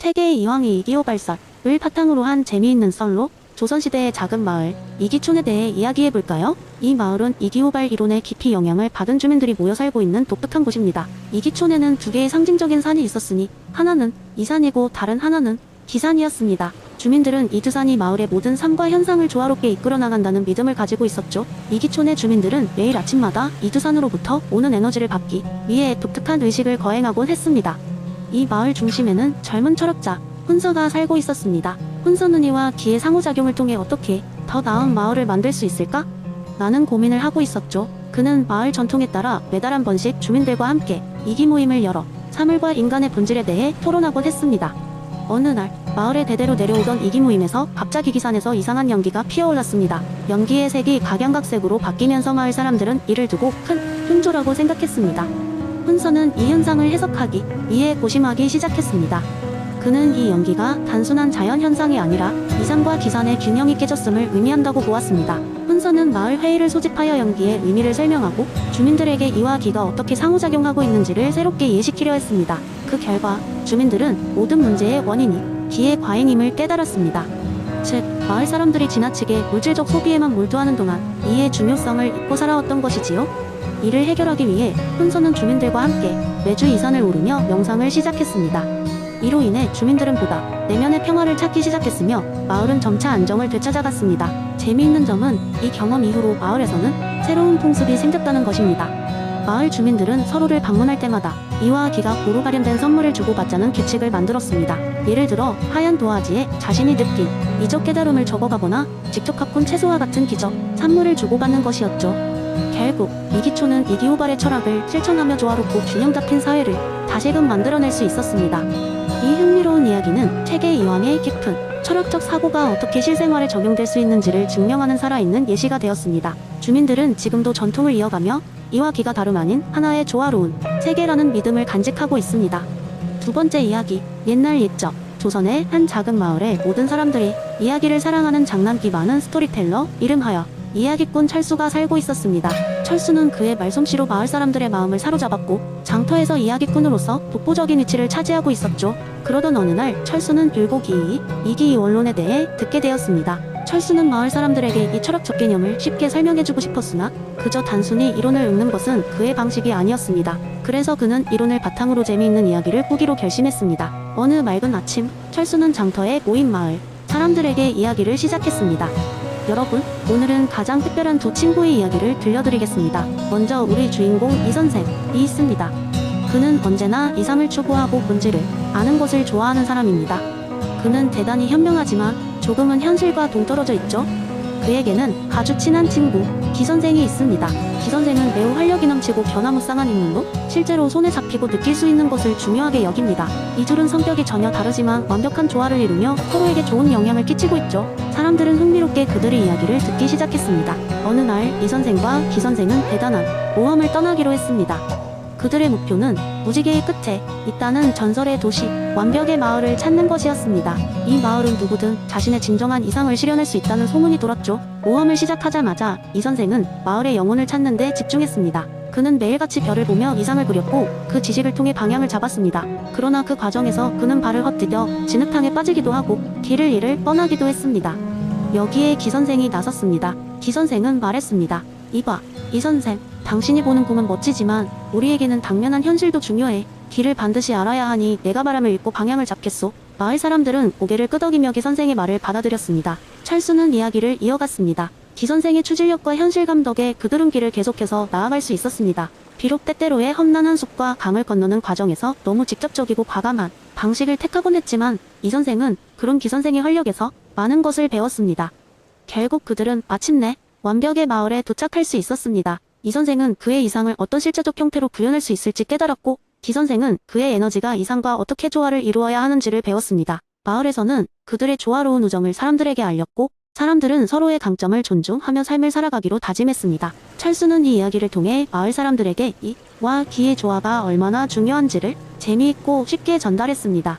태계의 이황이 이기호 발설을 바탕으로 한 재미있는 썰로 조선시대의 작은 마을 이기촌에 대해 이야기해볼까요? 이 마을은 이기호발 이론에 깊이 영향을 받은 주민들이 모여 살고 있는 독특한 곳입니다. 이기촌에는 두 개의 상징적인 산이 있었으니 하나는 이산이고 다른 하나는 기산이었습니다. 주민들은 이 두 산이 마을의 모든 삶과 현상을 조화롭게 이끌어 나간다는 믿음을 가지고 있었죠. 이기촌의 주민들은 매일 아침마다 이 두 산으로부터 오는 에너지를 받기 위해 독특한 의식을 거행하곤 했습니다. 이 마을 중심에는 젊은 철학자 훈서가 살고 있었습니다. 훈서는 이와 기의 상호작용을 통해 어떻게 더 나은 마을을 만들 수 있을까? 라는 고민을 하고 있었죠. 그는 마을 전통에 따라 매달 한 번씩 주민들과 함께 이기 모임을 열어 사물과 인간의 본질에 대해 토론하곤 했습니다. 어느 날 마을에 대대로 내려오던 이기 모임에서 갑자기 기산에서 이상한 연기가 피어올랐습니다. 연기의 색이 각양각색으로 바뀌면서 마을 사람들은 이를 두고 큰 흉조라고 생각했습니다. 훈서는 이 현상을 해석하기 위해 고심하기 시작했습니다. 그는 이 연기가 단순한 자연현상이 아니라 이산과 기산의 균형이 깨졌음을 의미한다고 보았습니다. 훈서는 마을 회의를 소집하여 연기의 의미를 설명하고 주민들에게 이와 기가 어떻게 상호작용하고 있는지를 새롭게 이해시키려 했습니다. 그 결과 주민들은 모든 문제의 원인이 기의 과잉임을 깨달았습니다. 즉, 마을 사람들이 지나치게 물질적 소비에만 몰두하는 동안 이의 중요성을 잊고 살아왔던 것이지요. 이를 해결하기 위해 훈서는 주민들과 함께 매주 이산을 오르며 명상을 시작했습니다. 이로 인해 주민들은 보다 내면의 평화를 찾기 시작했으며 마을은 점차 안정을 되찾아갔습니다. 재미있는 점은 이 경험 이후로 마을에서는 새로운 풍습이 생겼다는 것입니다. 마을 주민들은 서로를 방문할 때마다 이와 기가 고루 발현된 선물을 주고받자는 규칙을 만들었습니다. 예를 들어 하얀 도화지에 자신이 느낀 이적 깨달음을 적어가거나 직접 가꾼 채소와 같은 기적, 산물을 주고받는 것이었죠. 결국 이기촌은 이기호발의 철학을 실천하며 조화롭고 균형 잡힌 사회를 다시금 만들어낼 수 있었습니다. 이 흥미로운 이야기는 태계 이황의 깊은 철학적 사고가 어떻게 실생활에 적용될 수 있는지를 증명하는 살아있는 예시가 되었습니다. 주민들은 지금도 전통을 이어가며 이와 기가 다름 아닌 하나의 조화로운 세계라는 믿음을 간직하고 있습니다. 두 번째 이야기, 옛날 옛적 조선의 한 작은 마을에 모든 사람들이 이야기를 사랑하는 장난기 많은 스토리텔러 이름하여 이야기꾼 철수가 살고 있었습니다. 철수는 그의 말솜씨로 마을 사람들의 마음을 사로잡았고 장터에서 이야기꾼으로서 독보적인 위치를 차지하고 있었죠. 그러던 어느 날 철수는 율곡이의 이기 원론에 대해 듣게 되었습니다. 철수는 마을 사람들에게 이 철학적 개념을 쉽게 설명해주고 싶었으나 그저 단순히 이론을 읊는 것은 그의 방식이 아니었습니다. 그래서 그는 이론을 바탕으로 재미있는 이야기를 꾸기로 결심했습니다. 어느 맑은 아침, 철수는 장터에 모인 마을 사람들에게 이야기를 시작했습니다. 여러분, 오늘은 가장 특별한 두 친구의 이야기를 들려드리겠습니다. 먼저 우리 주인공 이선생이 있습니다. 그는 언제나 이상을 추구하고 본질을 아는 것을 좋아하는 사람입니다. 그는 대단히 현명하지만 조금은 현실과 동떨어져 있죠. 그에게는 아주 친한 친구 기선생이 있습니다. 기선생은 매우 활력이 넘치고 변화무쌍한 인물로 실제로 손에 잡히고 느낄 수 있는 것을 중요하게 여깁니다. 이 둘은 성격이 전혀 다르지만 완벽한 조화를 이루며 서로에게 좋은 영향을 끼치고 있죠. 사람들은 흥미롭게 그들의 이야기를 듣기 시작했습니다. 어느 날 이선생과 기선생은 대단한 모험을 떠나기로 했습니다. 그들의 목표는 무지개의 끝에 있다는 전설의 도시 완벽의 마을을 찾는 것이었습니다. 이 마을은 누구든 자신의 진정한 이상을 실현할 수 있다는 소문이 돌았죠. 모험을 시작하자마자 이선생은 마을의 영혼을 찾는 데 집중했습니다. 그는 매일같이 별을 보며 이상을 그렸고 그 지식을 통해 방향을 잡았습니다. 그러나 그 과정에서 그는 발을 헛디뎌 진흙탕에 빠지기도 하고 길을 잃을 뻔하기도 했습니다. 여기에 기선생이 나섰습니다. 기선생은 말했습니다. 이봐, 이선생, 당신이 보는 꿈은 멋지지만 우리에게는 당면한 현실도 중요해. 길을 반드시 알아야 하니 내가 바람을 읽고 방향을 잡겠소. 마을 사람들은 고개를 끄덕이며 기선생의 말을 받아들였습니다. 철수는 이야기를 이어갔습니다. 기선생의 추진력과 현실감 덕에 그들은 길을 계속해서 나아갈 수 있었습니다. 비록 때때로의 험난한 숲과 강을 건너는 과정에서 너무 직접적이고 과감한 방식을 택하곤 했지만 이선생은 그런 기선생의 활력에서 많은 것을 배웠습니다. 결국 그들은 마침내 완벽의 마을에 도착할 수 있었습니다. 이선생은 그의 이상을 어떤 실제적 형태로 구현할 수 있을지 깨달았고 기선생은 그의 에너지가 이상과 어떻게 조화를 이루어야 하는지를 배웠습니다. 마을에서는 그들의 조화로운 우정을 사람들에게 알렸고 사람들은 서로의 강점을 존중하며 삶을 살아가기로 다짐했습니다. 철수는 이 이야기를 통해 마을 사람들에게 이와 기의 조화가 얼마나 중요한지를 재미있고 쉽게 전달했습니다.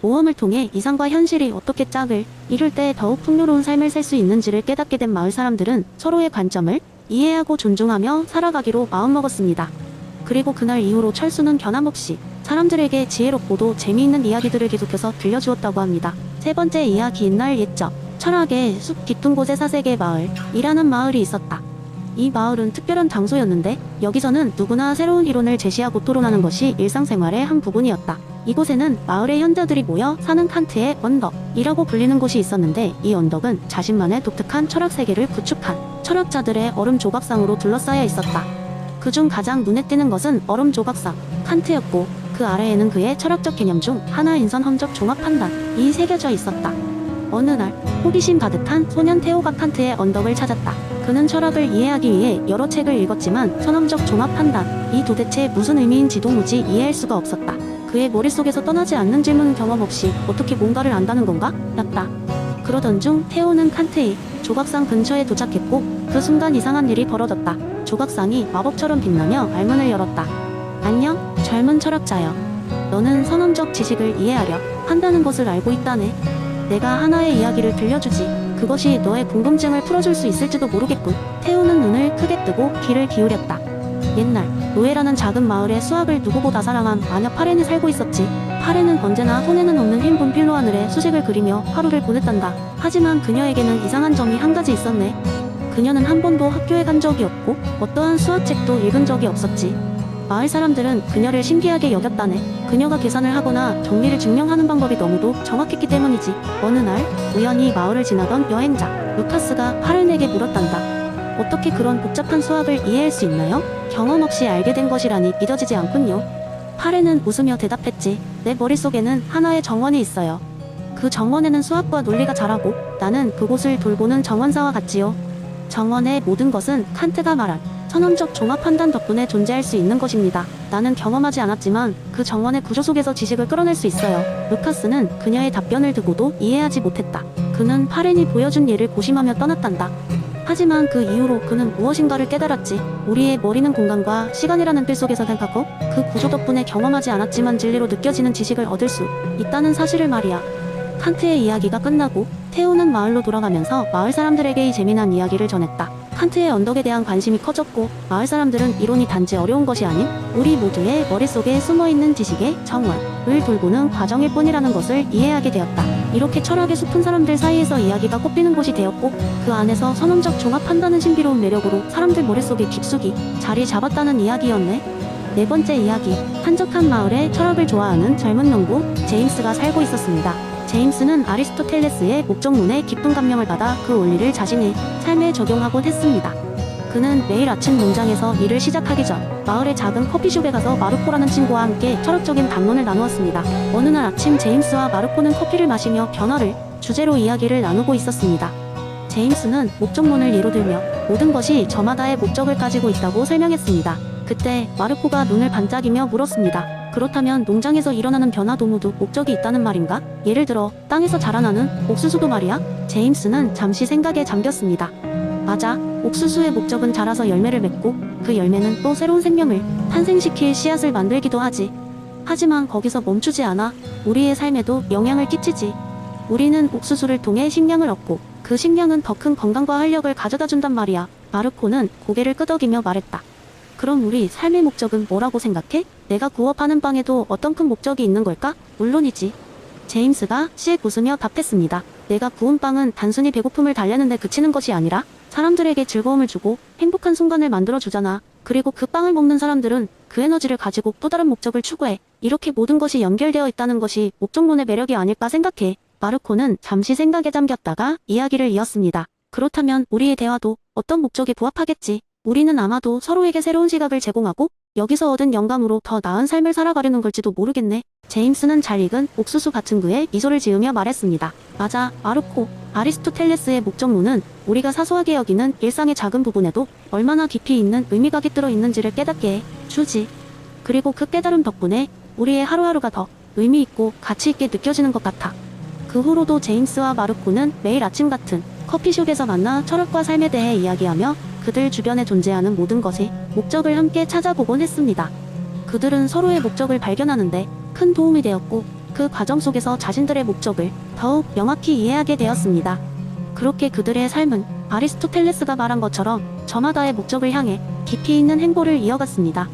모험을 통해 이상과 현실이 어떻게 짝을 이룰 때 더욱 풍요로운 삶을 살 수 있는지를 깨닫게 된 마을 사람들은 서로의 관점을 이해하고 존중하며 살아가기로 마음먹었습니다. 그리고 그날 이후로 철수는 변함없이 사람들에게 지혜롭고도 재미있는 이야기들을 계속해서 들려주었다고 합니다. 세 번째 이야기, 옛날 옛적 철학의 숲 깊은 곳에 사색의 마을이라는 마을이 있었다. 이 마을은 특별한 장소였는데 여기서는 누구나 새로운 이론을 제시하고 토론하는 것이 일상생활의 한 부분이었다. 이곳에는 마을의 현자들이 모여 사는 칸트의 언덕이라고 불리는 곳이 있었는데 이 언덕은 자신만의 독특한 철학 세계를 구축한 철학자들의 얼음 조각상으로 둘러싸여 있었다. 그중 가장 눈에 띄는 것은 얼음 조각상 칸트였고 그 아래에는 그의 철학적 개념 중 하나인 선험적 종합 판단이 새겨져 있었다. 어느 날 호기심 가득한 소년 테오가 칸트의 언덕을 찾았다. 그는 철학을 이해하기 위해 여러 책을 읽었지만 선험적 종합 판단이 도대체 무슨 의미인지 도무지 이해할 수가 없었다. 그의 머릿속에서 떠나지 않는 질문, 경험 없이 어떻게 뭔가를 안다는 건가? 였다. 그러던 중 테오는 칸트의 조각상 근처에 도착했고 그 순간 이상한 일이 벌어졌다. 조각상이 마법처럼 빛나며 알문을 열었다. 안녕, 젊은 철학자여. 너는 선험적 지식을 이해하려 한다는 것을 알고 있다네. 내가 하나의 이야기를 들려주지. 그것이 너의 궁금증을 풀어줄 수 있을지도 모르겠군. 테오는 눈을 크게 뜨고 귀를 기울였다. 옛날 노예라는 작은 마을에 수학을 누구보다 사랑한 마녀 파렌이 살고 있었지. 파렌은 언제나 손에는 없는 흰 분필로 하늘에 수식을 그리며 하루를 보냈단다. 하지만 그녀에게는 이상한 점이 한 가지 있었네. 그녀는 한 번도 학교에 간 적이 없고 어떠한 수학책도 읽은 적이 없었지. 마을 사람들은 그녀를 신기하게 여겼다네. 그녀가 계산을 하거나 정리를 증명하는 방법이 너무도 정확했기 때문이지. 어느 날 우연히 마을을 지나던 여행자 루카스가 파렌에게 물었단다. 어떻게 그런 복잡한 수학을 이해할 수 있나요? 경험 없이 알게 된 것이라니 믿어지지 않군요. 파렌은 웃으며 대답했지. 내 머릿속에는 하나의 정원이 있어요. 그 정원에는 수학과 논리가 자라고 나는 그곳을 돌보는 정원사와 같지요. 정원의 모든 것은 칸트가 말한 선험적 종합 판단 덕분에 존재할 수 있는 것입니다. 나는 경험하지 않았지만 그 정원의 구조 속에서 지식을 끌어낼 수 있어요. 루카스는 그녀의 답변을 듣고도 이해하지 못했다. 그는 파렌이 보여준 예를 고심하며 떠났단다. 하지만 그 이후로 그는 무엇인가를 깨달았지. 우리의 머리는 공간과 시간이라는 필 속에서 생각하고 그 구조 덕분에 경험하지 않았지만 진리로 느껴지는 지식을 얻을 수 있다는 사실을 말이야. 칸트의 이야기가 끝나고 테오는 마을로 돌아가면서 마을 사람들에게 이 재미난 이야기를 전했다. 칸트의 언덕에 대한 관심이 커졌고 마을 사람들은 이론이 단지 어려운 것이 아닌 우리 모두의 머릿속에 숨어있는 지식의 정원을 돌보는 과정일 뿐이라는 것을 이해하게 되었다. 이렇게 철학의 숲은 사람들 사이에서 이야기가 꽃피는 곳이 되었고 그 안에서 선험적 종합 판단은 신비로운 매력으로 사람들 머릿속에 깊숙이 자리 잡았다는 이야기였네. 네 번째 이야기, 한적한 마을에 철학을 좋아하는 젊은 농부 제임스가 살고 있었습니다. 제임스는 아리스토텔레스의 목적론에 깊은 감명을 받아 그 원리를 자신의 삶에 적용하곤 했습니다. 그는 매일 아침 농장에서 일을 시작하기 전 마을의 작은 커피숍에 가서 마르코라는 친구와 함께 철학적인 담론을 나누었습니다. 어느 날 아침 제임스와 마르코는 커피를 마시며 변화를 주제로 이야기를 나누고 있었습니다. 제임스는 목적론을 예로 들며 모든 것이 저마다의 목적을 가지고 있다고 설명했습니다. 그때 마르코가 눈을 반짝이며 물었습니다. 그렇다면 농장에서 일어나는 변화도 모두 목적이 있다는 말인가? 예를 들어 땅에서 자라나는 옥수수도 말이야? 제임스는 잠시 생각에 잠겼습니다. 맞아. 옥수수의 목적은 자라서 열매를 맺고 그 열매는 또 새로운 생명을 탄생시킬 씨앗을 만들기도 하지. 하지만 거기서 멈추지 않아. 우리의 삶에도 영향을 끼치지. 우리는 옥수수를 통해 식량을 얻고 그 식량은 더 큰 건강과 활력을 가져다 준단 말이야. 마르코는 고개를 끄덕이며 말했다. 그럼 우리 삶의 목적은 뭐라고 생각해? 내가 구워파는 빵에도 어떤 큰 목적이 있는 걸까? 물론이지. 제임스가 씩 웃으며 답했습니다. 내가 구운 빵은 단순히 배고픔을 달래는데 그치는 것이 아니라 사람들에게 즐거움을 주고 행복한 순간을 만들어주잖아. 그리고 그 빵을 먹는 사람들은 그 에너지를 가지고 또 다른 목적을 추구해. 이렇게 모든 것이 연결되어 있다는 것이 목적론의 매력이 아닐까 생각해. 마르코는 잠시 생각에 잠겼다가 이야기를 이었습니다. 그렇다면 우리의 대화도 어떤 목적에 부합하겠지. 우리는 아마도 서로에게 새로운 시각을 제공하고 여기서 얻은 영감으로 더 나은 삶을 살아가려는 걸지도 모르겠네. 제임스는 잘 익은 옥수수 같은 그에 미소를 지으며 말했습니다. 맞아, 마르코. 아리스토텔레스의 목적론은 우리가 사소하게 여기는 일상의 작은 부분에도 얼마나 깊이 있는 의미가 깃들어 있는지를 깨닫게 해 주지. 그리고 그 깨달음 덕분에 우리의 하루하루가 더 의미 있고 가치 있게 느껴지는 것 같아. 그 후로도 제임스와 마르코는 매일 아침 같은 커피숍에서 만나 철학과 삶에 대해 이야기하며 그들 주변에 존재하는 모든 것의 목적을 함께 찾아보곤 했습니다. 그들은 서로의 목적을 발견하는데 큰 도움이 되었고 그 과정 속에서 자신들의 목적을 더욱 명확히 이해하게 되었습니다. 그렇게 그들의 삶은 아리스토텔레스가 말한 것처럼 저마다의 목적을 향해 깊이 있는 행보를 이어갔습니다.